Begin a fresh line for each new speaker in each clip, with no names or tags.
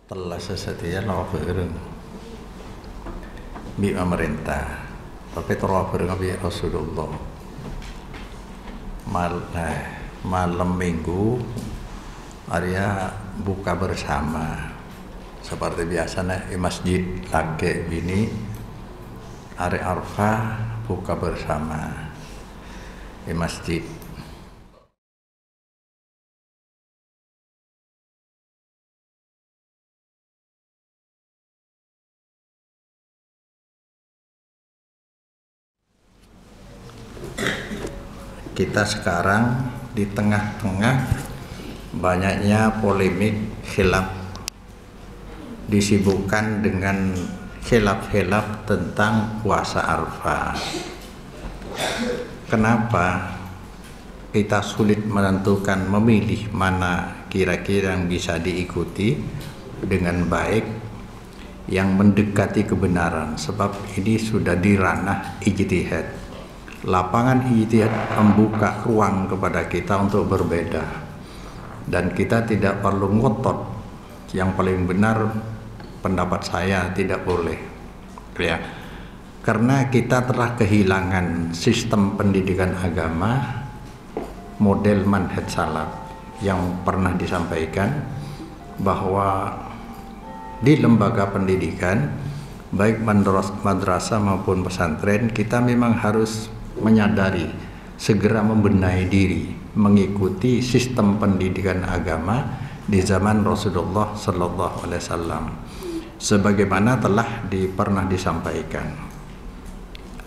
telah sesetia nawafirin bi pemerintah tapi terwafir bi Rasulullah malam minggu Arya buka bersama seperti biasanya di masjid lagi bini hari Arfah buka bersama di masjid. Kita sekarang di tengah-tengah banyaknya polemik khilaf, disibukkan dengan khilaf-khilaf tentang puasa Arafah. Kenapa kita sulit menentukan memilih mana kira-kira yang bisa diikuti dengan baik, yang mendekati kebenaran? Sebab ini sudah di ranah ijtihad. Lapangan ijtihad membuka ruang kepada kita untuk berbeda, dan kita tidak perlu ngotot yang paling benar pendapat saya, tidak boleh ya, karena kita telah kehilangan sistem pendidikan agama model manhaj salaf yang pernah disampaikan bahwa di lembaga pendidikan baik madrasah maupun pesantren kita memang harus menyadari, segera membenahi diri, mengikuti sistem pendidikan agama di zaman Rasulullah Sallallahu Alaihi Wasallam. Sebagaimana telah pernah disampaikan,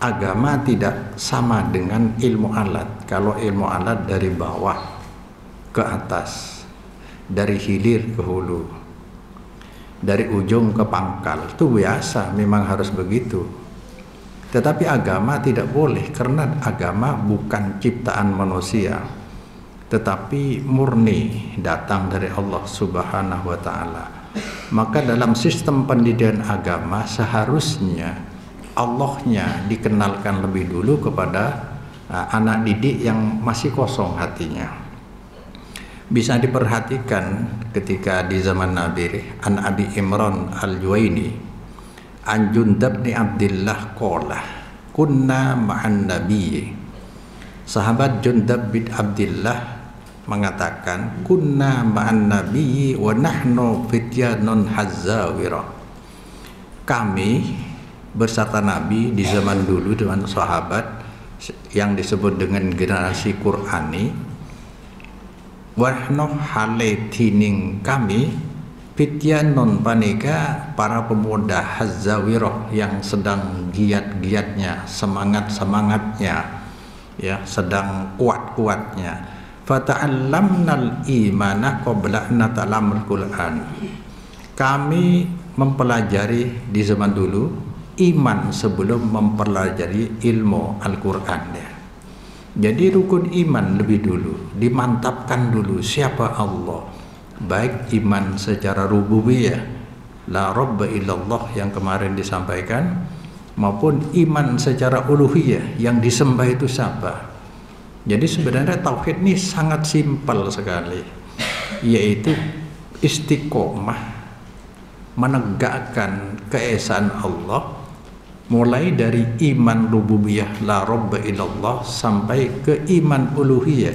agama tidak sama dengan ilmu alat. Kalau ilmu alat dari bawah ke atas, dari hilir ke hulu, dari ujung ke pangkal, itu biasa, memang harus begitu. Tetapi agama tidak boleh, karena agama bukan ciptaan manusia, tetapi murni datang dari Allah Subhanahu wa Ta'ala. Maka dalam sistem pendidikan agama seharusnya Allahnya dikenalkan lebih dulu kepada anak didik yang masih kosong hatinya. Bisa diperhatikan ketika di zaman Nabi, an Abi Imran al-Juwaini an Jundab bin Abdillah qala kunna ma'an nabi. Sahabat Jundab bin Abdillah mengatakan kunna ma'an nabi wa nahnu fityanun hazzawira. Kami beserta Nabi di zaman dulu dengan sahabat yang disebut dengan generasi Qur'ani. Wa nahnu haletining kami fityanun panika para pemuda hazzawirah yang sedang giat-giatnya, semangat-semangatnya ya, sedang kuat-kuatnya. Fata'allamnal imana qabla an nata'allamul Qur'an. Kami mempelajari di zaman dulu iman sebelum mempelajari ilmu Al-Qur'an ya. Jadi rukun iman lebih dulu, dimantapkan dulu siapa Allah. Baik iman secara rububiyah, la rabba illallah yang kemarin disampaikan, maupun iman secara uluhiyah, yang disembah itu siapa. Jadi sebenarnya tauhid ini sangat simpel sekali, yaitu istiqomah menegakkan keesaan Allah, mulai dari iman rububiyah la rabba illallah sampai ke iman uluhiyah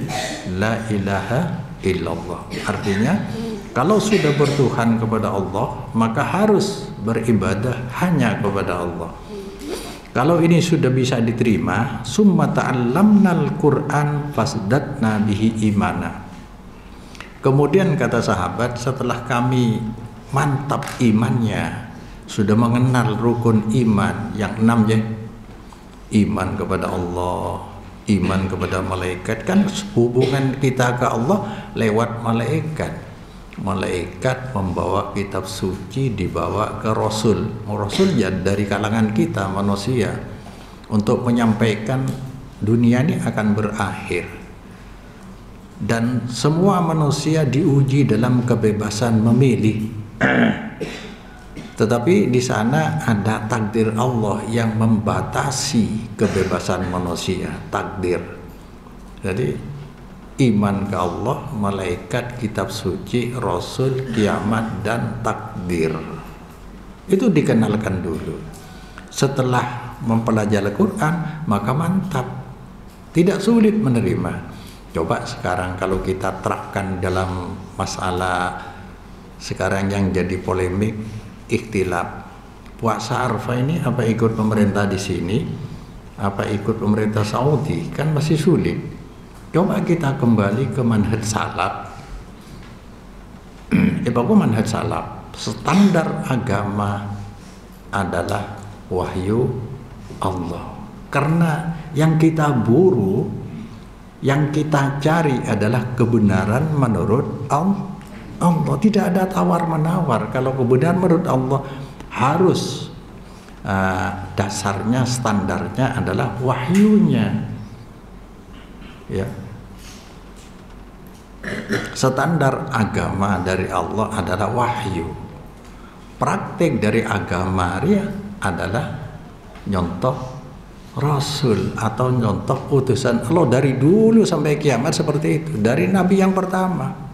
la ilaha illallah. Artinya kalau sudah bertuhan kepada Allah, maka harus beribadah hanya kepada Allah. Kalau ini sudah bisa diterima, summa ta'allamnal Qur'an fasdatna bihi imana. Kemudian kata sahabat, setelah kami mantap imannya, sudah mengenal rukun iman yang 6 ya, iman kepada Allah, iman kepada malaikat. Kan hubungan kita ke Allah lewat malaikat. Malaikat membawa kitab suci, dibawa ke Rasul. Rasul ya dari kalangan kita manusia, untuk menyampaikan dunia ini akan berakhir, dan semua manusia diuji dalam kebebasan memilih. Tetapi di sana ada takdir Allah yang membatasi kebebasan manusia, takdir. Jadi iman ke Allah, malaikat, kitab suci, rasul, kiamat, dan takdir. Itu dikenalkan dulu. Setelah mempelajari Al-Quran, maka mantap, tidak sulit menerima. Coba sekarang kalau kita terapkan dalam masalah sekarang yang jadi polemik, ikhtilaf. Puasa Arafah ini apa ikut pemerintah di sini, apa ikut pemerintah Saudi, kan masih sulit. Coba kita kembali ke manhaj salaf. Manhaj salaf, standar agama adalah wahyu Allah. Karena yang kita buru, yang kita cari adalah kebenaran menurut Allah. Tidak ada tawar-menawar. Kalau kebenaran menurut Allah harus dasarnya, standarnya adalah wahyunya. Ya. Standar agama dari Allah adalah wahyu. Praktek dari agama dia adalah nyontoh Rasul atau nyontoh utusan Allah dari dulu sampai kiamat seperti itu, dari Nabi yang pertama.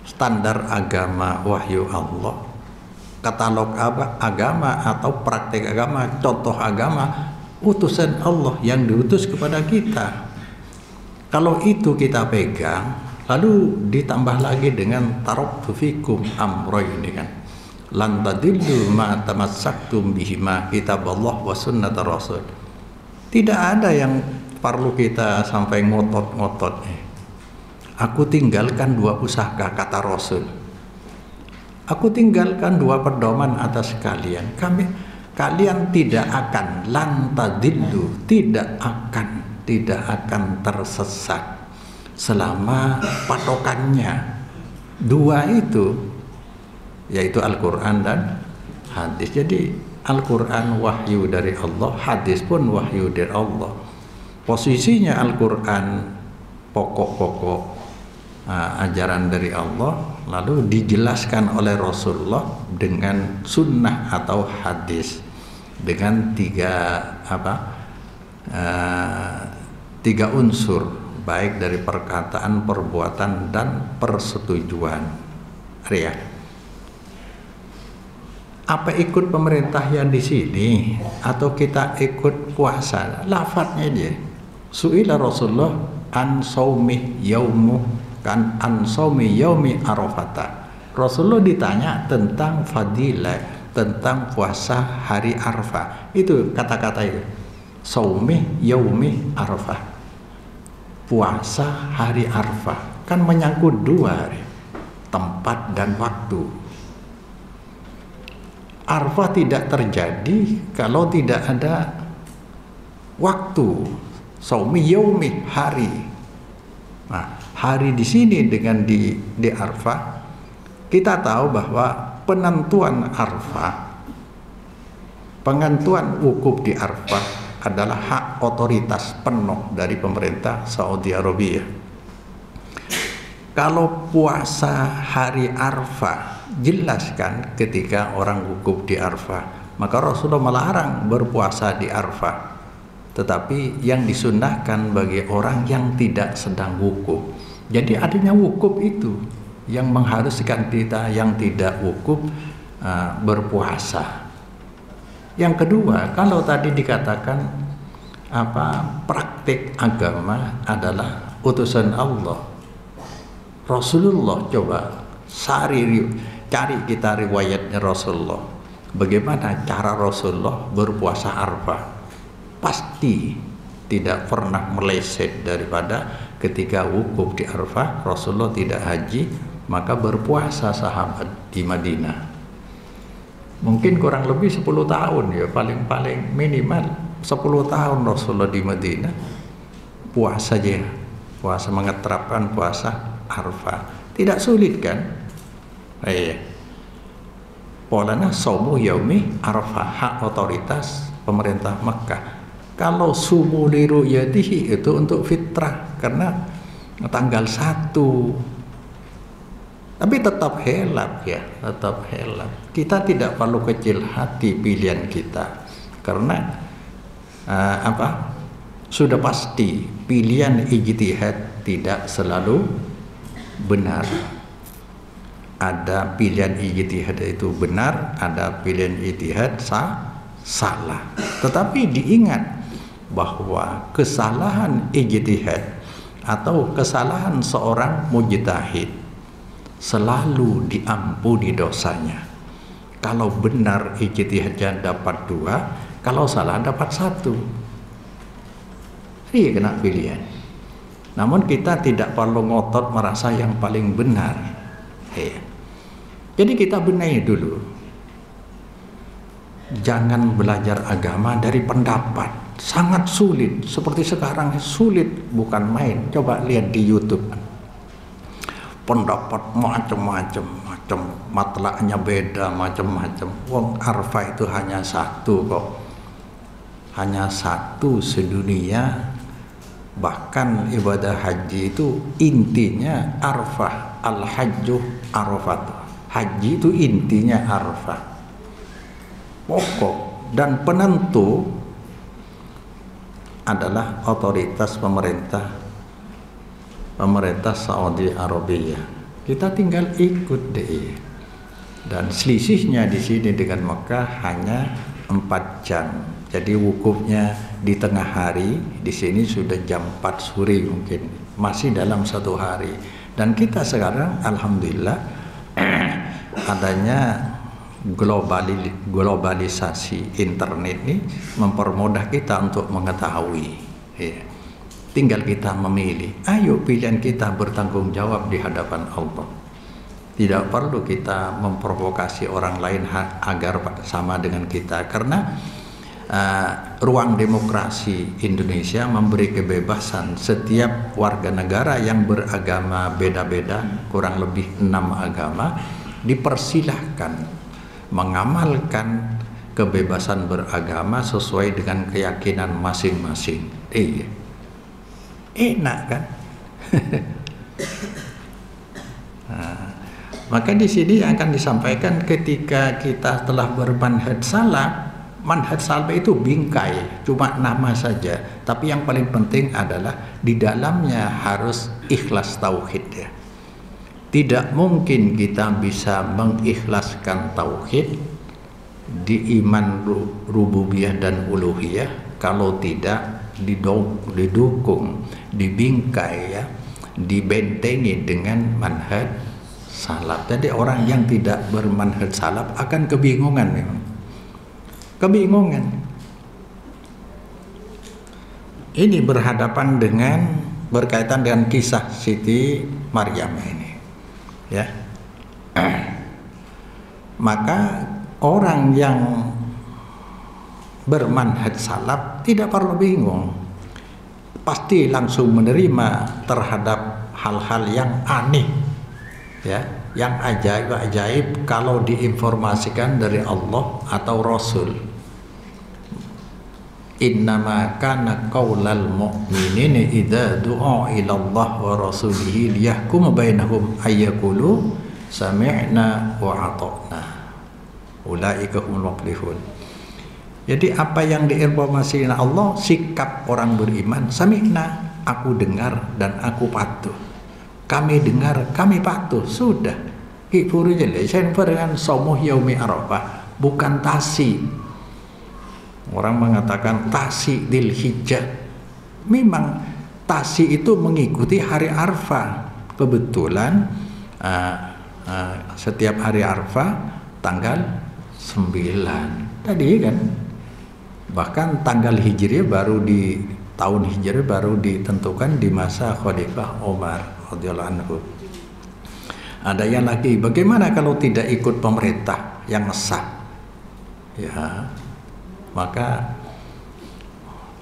Standar agama wahyu Allah, katalog agama atau praktek agama, contoh agama utusan Allah yang diutus kepada kita. Kalau itu kita pegang, lalu ditambah lagi dengan taraktu fikum amroini kan, lan tadillu ma tamassaktum bihima kitaballah wa sunnata rasul. Tidak ada yang perlu kita sampai ngotot-ngotot. Aku tinggalkan 2 pusaka, kata Rasul. Aku tinggalkan 2 pedoman atas kalian. Kalian tidak akan lan tadillu, tidak akan tersesat selama patokannya 2 itu, yaitu Al-Quran dan hadis. Jadi Al-Quran wahyu dari Allah, hadis pun wahyu dari Allah. Posisinya Al-Quran pokok-pokok ajaran dari Allah, lalu dijelaskan oleh Rasulullah dengan sunnah atau hadis, dengan 3 unsur, baik dari perkataan, perbuatan, dan persetujuan. Ya. Apa ikut pemerintah yang di sini atau kita ikut puasa? Lafadznya dia. Su'ila Rasulullah an saumi yaumi arafata. Rasulullah ditanya tentang fadilah, tentang puasa hari Arafah. Itu kata-kata itu. Saumi yaumi arafah. Puasa hari Arafah. Kan menyangkut 2 hari, tempat dan waktu. Arafah tidak terjadi kalau tidak ada waktu. Saumi yaumi, hari. Nah, hari di sini dengan di Arafah, kita tahu bahwa penentuan Arafah, penentuan wukuf di Arafah adalah hak otoritas penuh dari pemerintah Saudi Arabia. Kalau puasa hari Arafah, jelaskan ketika orang wukuf di Arafah, maka Rasulullah melarang berpuasa di Arafah. Tetapi yang disunnahkan bagi orang yang tidak sedang wukuf. Jadi adanya wukuf itu yang mengharuskan kita yang tidak wukuf berpuasa. Yang kedua, kalau tadi dikatakan praktik agama adalah utusan Allah, Rasulullah, coba cari kita riwayatnya Rasulullah. Bagaimana cara Rasulullah berpuasa Arafah? Pasti tidak pernah meleset daripada ketika wukuf di Arafah. Rasulullah tidak haji, maka berpuasa sahabat di Madinah. Mungkin kurang lebih 10 tahun ya, paling minimal 10 tahun Rasulullah di Madinah puasa aja, puasa, mengeterapkan puasa Arafah. Tidak sulit kan? Polanya saumu yaumi Arafah, hak otoritas pemerintah Mekah. Kalau sumu li ru'yatihi itu untuk fitrah karena tanggal 1. Tapi tetap helap ya, tetap helap. Kita tidak perlu kecil hati pilihan kita karena sudah pasti pilihan ijtihad tidak selalu benar. Ada pilihan ijtihad itu benar, ada pilihan ijtihad salah. Tetapi diingat bahwa kesalahan ijtihad atau kesalahan seorang mujtahid selalu diampuni dosanya. Kalau benar ijtihadnya dapat 2, kalau salah dapat 1. Iya, kena pilihan. Namun kita tidak perlu ngotot merasa yang paling benar. Iya. Jadi kita benahi dulu. Jangan belajar agama dari pendapat. Sangat sulit. Seperti sekarang sulit, bukan main. Coba lihat di YouTube. Pendapat macam-macam, matlaknya beda, macam-macam. Wong arfa itu hanya 1 kok. Hanya 1 sedunia. Bahkan ibadah haji itu intinya arfah. Al-hajju arafat. Haji itu intinya arfah. Pokok dan penentu adalah otoritas pemerintah Saudi Arabia. Kita tinggal ikut deh. Dan selisihnya di sini dengan Mekah hanya 4 jam. Jadi wukufnya di tengah hari, di sini sudah jam 4 sore mungkin. Masih dalam 1 hari. Dan kita sekarang alhamdulillah adanya globalisasi internet ini mempermudah kita untuk mengetahui. Ya. Tinggal kita memilih. Ayo pilihan kita bertanggung jawab di hadapan Allah. Tidak perlu kita memprovokasi orang lain agar sama dengan kita. Karena ruang demokrasi Indonesia memberi kebebasan setiap warga negara yang beragama beda-beda, kurang lebih 6 agama, dipersilahkan mengamalkan kebebasan beragama sesuai dengan keyakinan masing-masing. Enak kan? Maka di sini akan disampaikan ketika kita telah bermanhaj salaf. Manhaj salaf itu bingkai, cuma nama saja. Tapi yang paling penting adalah di dalamnya harus ikhlas tauhid ya. Tidak mungkin kita bisa mengikhlaskan tauhid di iman rububiyah dan uluhiyah kalau tidak didukung, dibingkai ya, dibentengi dengan manhaj salaf. Jadi orang yang tidak bermanhaj salaf akan kebingungan memang. Kebingungan. Ini berhadapan dengan berkaitan dengan kisah Siti Maryam ini. Ya. Maka orang yang bermanhaj salaf tidak perlu bingung, pasti langsung menerima terhadap hal-hal yang aneh ya, yang ajaib-ajaib kalau diinformasikan dari Allah atau Rasul. Innama kana qaulal mu'minina idza du'a ila Allah wa rasulihi liyahkuma bainahum ayyaqulu sami'na wa ata'na ulaika humul muflihun. Jadi apa yang diinformasikan Allah, sikap orang beriman, sami'na, aku dengar dan aku patuh. Kami dengar, kami patuh, sudah. Hiburu jale, saya dengan somuh yaumi arafah, bukan tasi. Orang mengatakan tasi dil hijjah. Memang tasi itu mengikuti hari Arafah. Kebetulan setiap hari Arafah tanggal 9 tadi kan. Bahkan tanggal Hijriah baru di tahun Hijriah baru ditentukan di masa Khalifah Umar radhiyallahu anhu. Ada yang lagi, bagaimana kalau tidak ikut pemerintah yang sah? Ya, maka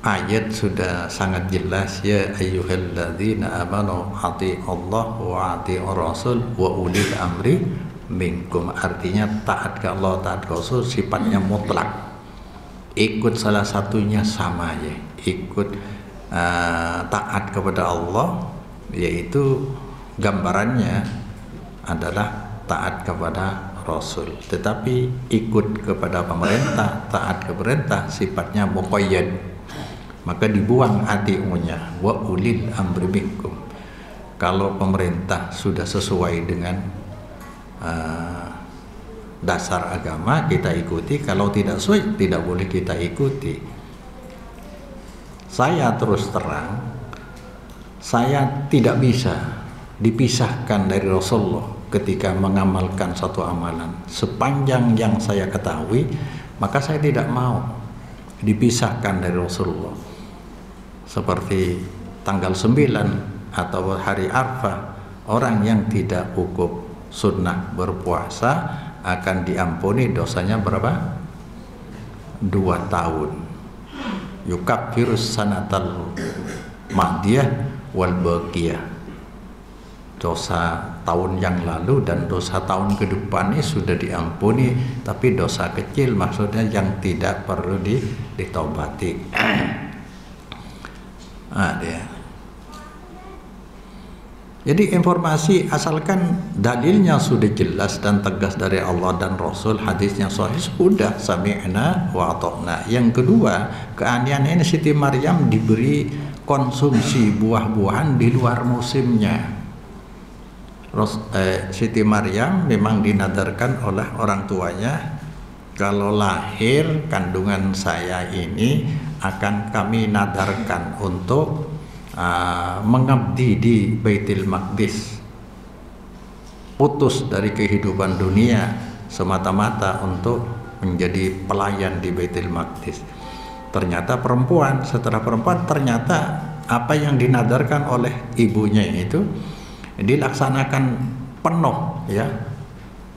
ayat sudah sangat jelas, ya ayyuhalladzina amanu Allah wa ati'ur rasul wa ulil amri minkum. Artinya taat ke Allah, taat ke Rasul sifatnya mutlak. Ikut salah satunya sama ya, ikut taat kepada Allah, yaitu gambarannya adalah taat kepada Rasul. Tetapi ikut kepada pemerintah, taat ke pemerintah sifatnya muqayyad, maka dibuang atiunya wa ulil amri minkum. Kalau pemerintah sudah sesuai dengan dasar agama, kita ikuti. Kalau tidak sesuai, tidak boleh kita ikuti. Saya terus terang, saya tidak bisa dipisahkan dari Rasulullah ketika mengamalkan satu amalan. Sepanjang yang saya ketahui, maka saya tidak mau dipisahkan dari Rasulullah. Seperti tanggal 9 atau hari Arafah, orang yang tidak wukuf sunnah berpuasa akan diampuni dosanya berapa? 2 tahun. Yukaffirus sanatal madiyah wal baqiyah. Dosa tahun yang lalu dan dosa tahun ke depannya sudah diampuni, tapi dosa kecil maksudnya yang tidak perlu ditobati. Dia. Jadi informasi asalkan dalilnya sudah jelas dan tegas dari Allah dan Rasul, hadisnya sahih, sudah sami'na wa ata'na. Yang kedua, keanehan ini Siti Maryam diberi konsumsi buah-buahan di luar musimnya. Siti Maryam memang dinadarkan oleh orang tuanya, kalau lahir kandungan saya ini akan kami nadarkan untuk mengabdi di Baitul Maqdis, putus dari kehidupan dunia semata-mata untuk menjadi pelayan di Baitul Maqdis. Ternyata perempuan, setelah perempuan ternyata apa yang dinadarkan oleh ibunya itu dilaksanakan penuh, ya,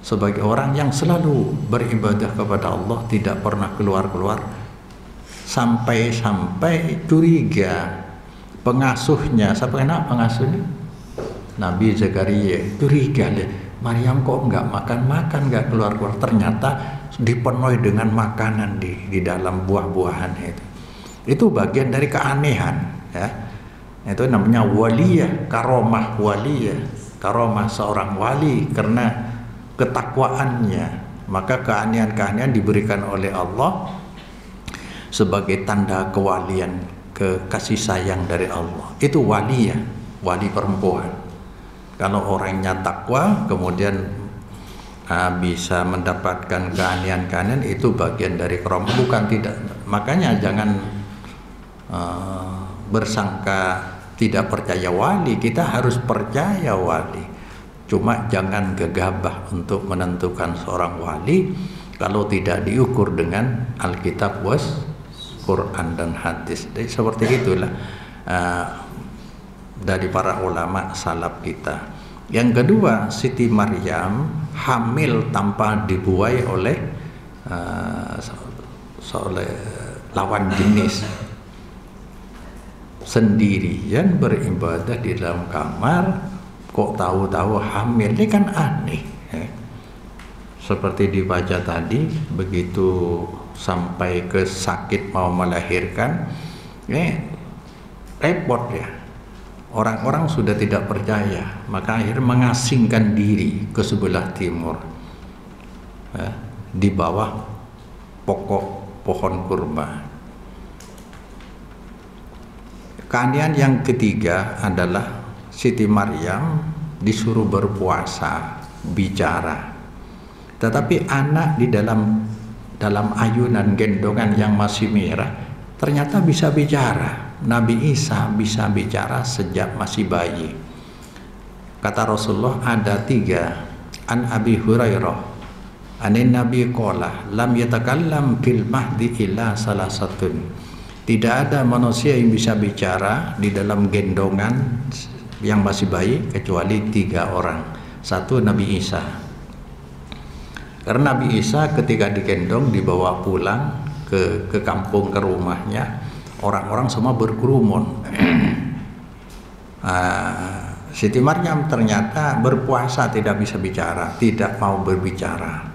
sebagai orang yang selalu beribadah kepada Allah, tidak pernah keluar-keluar, sampai curiga pengasuhnya. Siapa enak pengasuhnya? Nabi Zakaria. Curiga deh, Maryam kok nggak makan, nggak keluar-keluar. Ternyata dipenuhi dengan makanan di dalam buah-buahan itu. Itu bagian dari keanehan, ya. Itu namanya waliyah, karomah waliyah, karomah seorang wali karena ketakwaannya. Maka keanehan-keanehan diberikan oleh Allah sebagai tanda kewalian, kasih sayang dari Allah. Itu wali, ya, wali perempuan. Kalau orangnya takwa kemudian bisa mendapatkan keanehan-keanehan, itu bagian dari karomah, bukan tidak. Makanya jangan bersangka tidak percaya wali, kita harus percaya wali. Cuma jangan gegabah untuk menentukan seorang wali kalau tidak diukur dengan Alkitab was Quran dan hadis. Jadi seperti itulah dari para ulama salaf kita. Yang kedua, Siti Maryam hamil tanpa dibuai oleh lawan jenis, sendirian beribadah di dalam kamar, kok tahu-tahu hamil. Ini kan aneh, ya. Seperti dibaca tadi, begitu sampai ke sakit mau melahirkan, repot, ya. Orang-orang sudah tidak percaya, maka akhirnya mengasingkan diri ke sebelah timur, ya, di bawah pokok pohon kurma. Keanehan yang ketiga adalah Siti Maryam disuruh berpuasa, bicara. Tetapi anak di dalam ayunan gendongan yang masih merah ternyata bisa bicara. Nabi Isa bisa bicara sejak masih bayi. Kata Rasulullah ada 3. An Abi Hurairah anin Nabi qala lam yatakallam fil mahdi illa salasatun. Tidak ada manusia yang bisa bicara di dalam gendongan yang masih bayi kecuali 3 orang. 1 Nabi Isa. Karena Nabi Isa ketika digendong dibawa pulang ke kampung, ke rumahnya, orang-orang semua berkerumun. Siti Maryam ternyata berpuasa, tidak bisa bicara, tidak mau berbicara.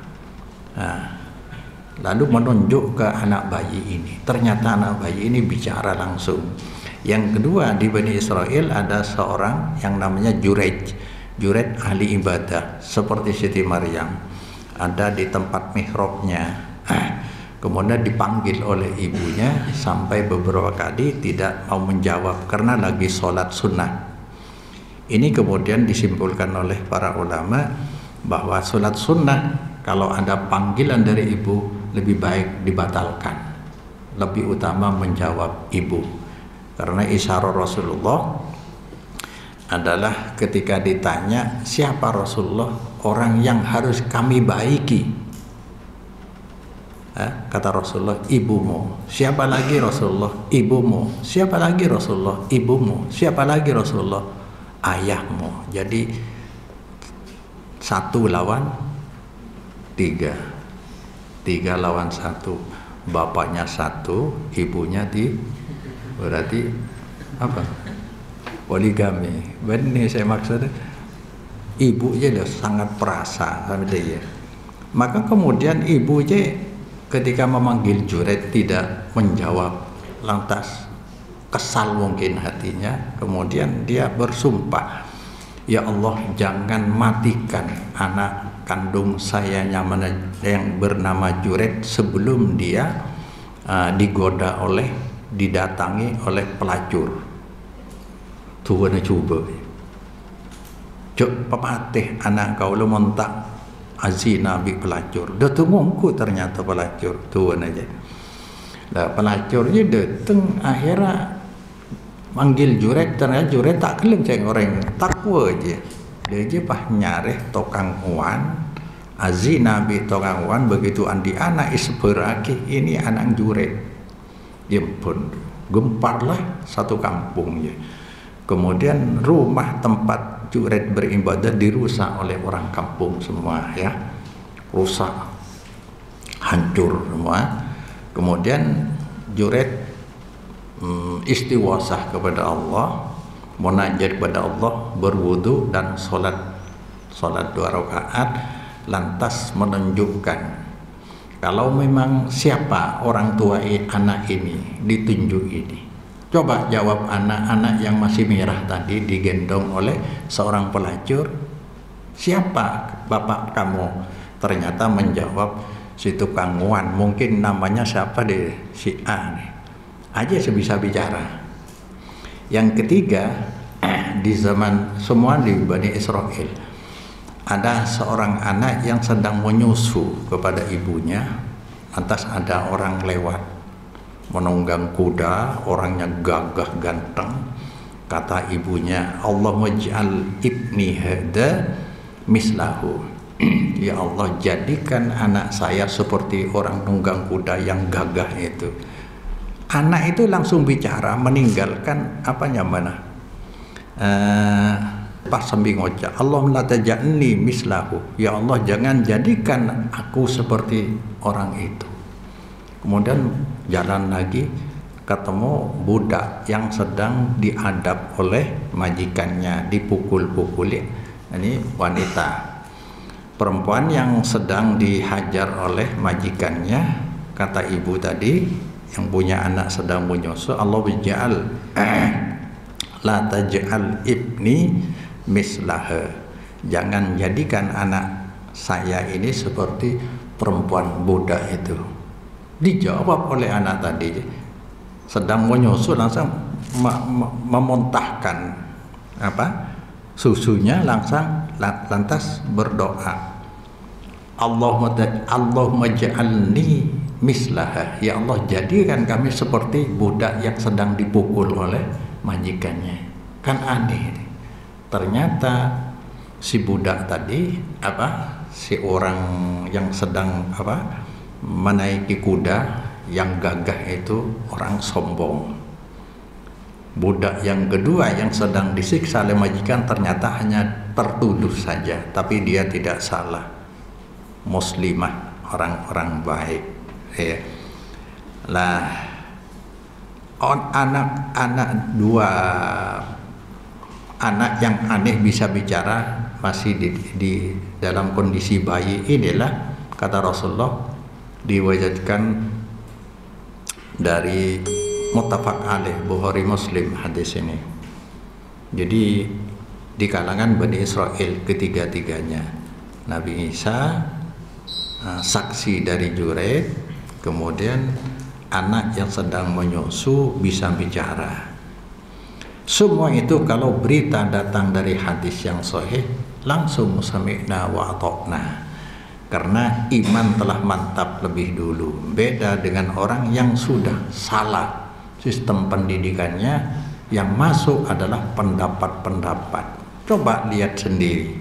Lalu menunjuk ke anak bayi ini. Ternyata anak bayi ini bicara langsung. Yang kedua, di Bani Israel ada seorang yang namanya Jurej. Jurej ahli ibadah seperti Siti Maryam. Ada di tempat mihrabnya. Kemudian dipanggil oleh ibunya sampai beberapa kali tidak mau menjawab karena lagi sholat sunnah. Ini kemudian disimpulkan oleh para ulama bahwa sholat sunnah kalau ada panggilan dari ibu lebih baik dibatalkan, lebih utama menjawab ibu. Karena isyarat Rasulullah adalah ketika ditanya siapa Rasulullah, orang yang harus kami baiki. Kata Rasulullah, ibumu. Siapa lagi Rasulullah? Ibumu. Siapa lagi Rasulullah? Ibumu. Siapa lagi Rasulullah? Ayahmu. Jadi 1 lawan 3, 3 lawan 1. Bapaknya 1, ibunya berarti apa? Poligami. Benar saya maksudnya. Ibunya dia sangat perasa sama dia. Maka kemudian ibunya ketika memanggil Juret tidak menjawab, lantas kesal mungkin hatinya, kemudian dia bersumpah, ya Allah jangan matikan anak kandung saya yang bernama Juret sebelum dia didatangi oleh pelacur. Tuhan coba cuk pepatih anak kau lu montak azina bi pelacur. Dia tunggu ternyata pelacur. Tuan aja. Nah, pelacurnya datang akhirnya manggil Juret, ternyata Juret tak kelem ceng orang takwa aja. Dia aja pah nyareh tokang uan azina bi tokang uan begitu andi anak isberaki ini anak Juret. Dia pun gemparlah satu kampungnya. Kemudian rumah tempat Juret beribadah dirusak oleh orang kampung semua, ya, rusak, hancur semua. Kemudian Juret istighosah kepada Allah, munajat kepada Allah, berwudu dan sholat 2 rakaat, lantas menunjukkan kalau memang siapa orang tua anak ini ditunjuk ini. Coba jawab anak-anak yang masih merah tadi digendong oleh seorang pelacur. Siapa bapak kamu? Ternyata menjawab si tukang wan. Mungkin namanya siapa deh, si A nih. Aja sebisa bicara. Yang ketiga, di zaman semua di Bani Israel ada seorang anak yang sedang menyusu kepada ibunya. Lantas ada orang lewat menunggang kuda, orangnya gagah ganteng. Kata ibunya, Allah maj'al ibni hada mislahu. Ya Allah, jadikan anak saya seperti orang nunggang kuda yang gagah itu. Anak itu langsung bicara, meninggalkan apanya mana? Pas sambil ngocak, Allah la taj'alni mislahu. Ya Allah, jangan jadikan aku seperti orang itu. Kemudian jalan lagi, ketemu budak yang sedang diadab oleh majikannya, dipukul-pukuli. Ini wanita, perempuan yang sedang dihajar oleh majikannya. Kata ibu tadi yang punya anak sedang menyusu, Allah bija'al la taj'al ibni mislah. Jangan jadikan anak saya ini seperti perempuan budak itu. Dijawab oleh anak tadi, sedang menyusu langsung memuntahkan susunya, lantas berdoa, Allahumma ja'alni mislaha. Ya Allah, jadikan kami seperti budak yang sedang dipukul oleh majikannya. Kan aneh. Ternyata si budak tadi si orang yang sedang menaiki kuda yang gagah itu orang sombong. Budak yang kedua yang sedang disiksa oleh majikan ternyata hanya tertuduh saja, tapi dia tidak salah, muslimah, orang-orang baik. Ya. Lah, anak-anak dua anak yang aneh bisa bicara masih di dalam kondisi bayi inilah, kata Rasulullah, diwajibkan dari muttafaq alaih Bukhari Muslim hadis ini. Jadi di kalangan Bani Israel ketiga-tiganya, Nabi Isa saksi dari Juret, Kemudian anak yang sedang menyusu bisa bicara. Semua itu kalau berita datang dari hadis yang sahih, langsung sami'na wa ata'na. Karena iman telah mantap lebih dulu. Beda dengan orang yang sudah salah sistem pendidikannya, yang masuk adalah pendapat-pendapat. Coba lihat sendiri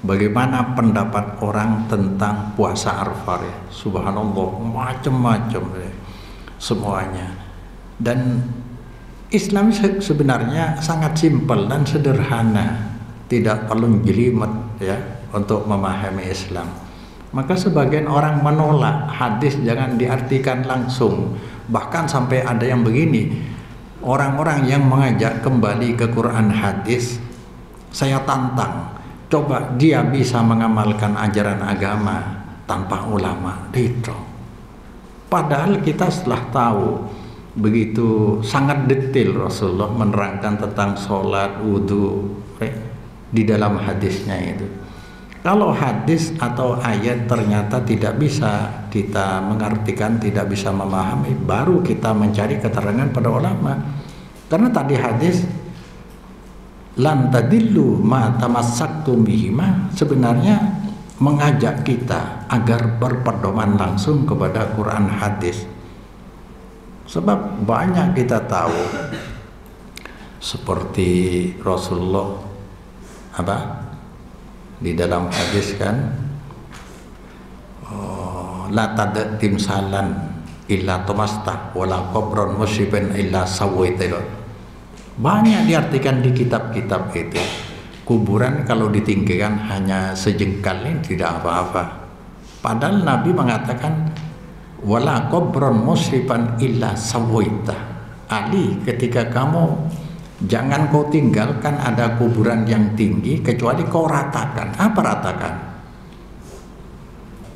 bagaimana pendapat orang tentang puasa Arafah ya. Subhanallah, macam-macam ya, semuanya. Dan Islam sebenarnya sangat simpel dan sederhana, tidak perlu jelimet ya untuk memahami Islam. Maka sebagian orang menolak hadis jangan diartikan langsung. Bahkan sampai ada yang begini, orang-orang yang mengajak kembali ke Quran hadis, saya tantang, coba dia bisa mengamalkan ajaran agama tanpa ulama. Itu padahal kita setelah tahu begitu sangat detail Rasulullah menerangkan tentang sholat, wudhu di dalam hadisnya itu. Kalau hadis atau ayat ternyata tidak bisa kita mengartikan, tidak bisa memahami, baru kita mencari keterangan pada ulama. Karena tadi hadis lan tadillu ma tamassaktum bihima sebenarnya mengajak kita agar berpedoman langsung kepada Quran hadis. Sebab banyak kita tahu seperti Rasulullah di dalam hadis kan, la tadad timsalan illa tomasta wala qabron musyiban illa sawaita. Banyak diartikan di kitab-kitab itu. Kuburan kalau ditinggikan hanya sejengkal ini tidak apa-apa. Padahal Nabi mengatakan wala qabron musyiban illa sawaita. Ali, ketika kamu jangan kau tinggalkan ada kuburan yang tinggi kecuali kau ratakan. Apa ratakan?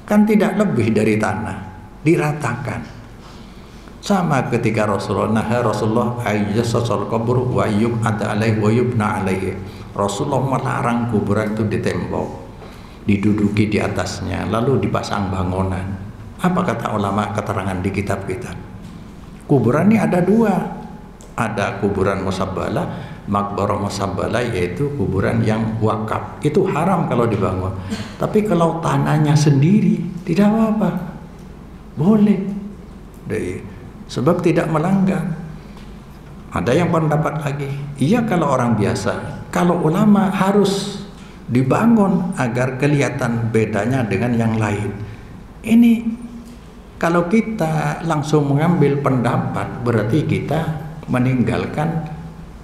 Kan tidak lebih dari tanah, diratakan. Sama ketika Rasulullah ayyasasal qabr wa yub'ada alaihi wa yubna alaihi. Rasulullah melarang kuburan itu ditembok, diduduki di atasnya, lalu dipasang bangunan. Apa kata ulama keterangan di kitab-kitab? Kuburan ini ada dua. Ada kuburan musabbalah, makbarah musabbalah, yaitu kuburan yang wakaf. Itu haram kalau dibangun. Tapi kalau tanahnya sendiri tidak apa-apa, boleh. Sebab tidak melanggar. Ada yang pendapat lagi, iya kalau orang biasa. Kalau ulama harus dibangun agar kelihatan bedanya dengan yang lain. Ini kalau kita langsung mengambil pendapat berarti kita meninggalkan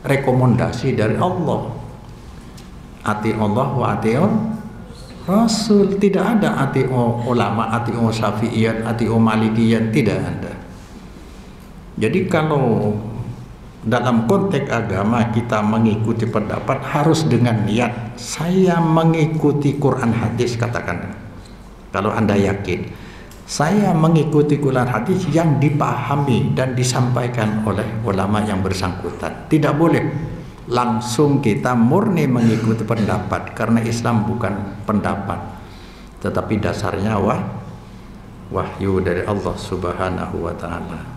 rekomendasi dari Allah. Ati Allah wa ati'ur Rasul. Tidak ada ati'u ulama, ati'u syafi'iyat, ati'u malikiyat, tidak ada. Jadi kalau dalam konteks agama kita mengikuti pendapat harus dengan niat saya mengikuti Quran hadis. Katakan kalau Anda yakin saya mengikuti Quran hadis yang dipahami dan disampaikan oleh ulama yang bersangkutan. Tidak boleh langsung kita murni mengikuti pendapat, karena Islam bukan pendapat, tetapi dasarnya wahyu dari Allah Subhanahu wa ta'ala.